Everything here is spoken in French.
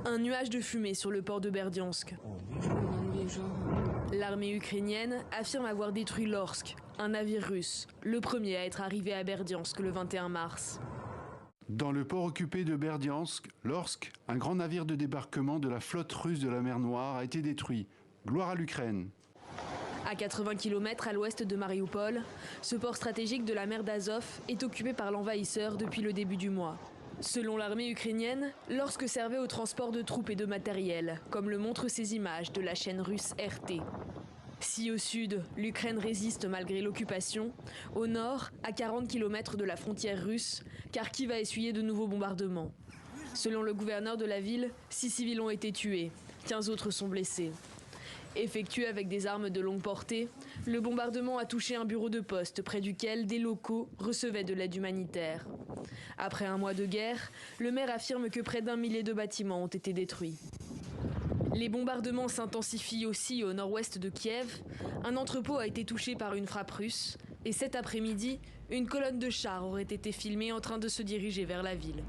Un nuage de fumée sur le port de Berdiansk. L'armée ukrainienne affirme avoir détruit l'Orsk, un navire russe, le premier à être arrivé à Berdiansk le 21 mars. Dans le port occupé de Berdiansk, l'Orsk, un grand navire de débarquement de la flotte russe de la mer Noire, a été détruit. Gloire à l'Ukraine. À 80 km à l'ouest de Mariupol, ce port stratégique de la mer d'Azov est occupé par l'envahisseur depuis le début du mois. Selon l'armée ukrainienne, l'Orsk servait au transport de troupes et de matériel, comme le montrent ces images de la chaîne russe RT. Si au sud, l'Ukraine résiste malgré l'occupation, au nord, à 40 km de la frontière russe, Kharkiv a essuyé de nouveaux bombardements. Selon le gouverneur de la ville, 6 civils ont été tués, 15 autres sont blessés. Effectué avec des armes de longue portée, le bombardement a touché un bureau de poste près duquel des locaux recevaient de l'aide humanitaire. Après un mois de guerre, le maire affirme que près d'1 millier de bâtiments ont été détruits. Les bombardements s'intensifient aussi au nord-ouest de Kiev. Un entrepôt a été touché par une frappe russe et cet après-midi, une colonne de chars aurait été filmée en train de se diriger vers la ville.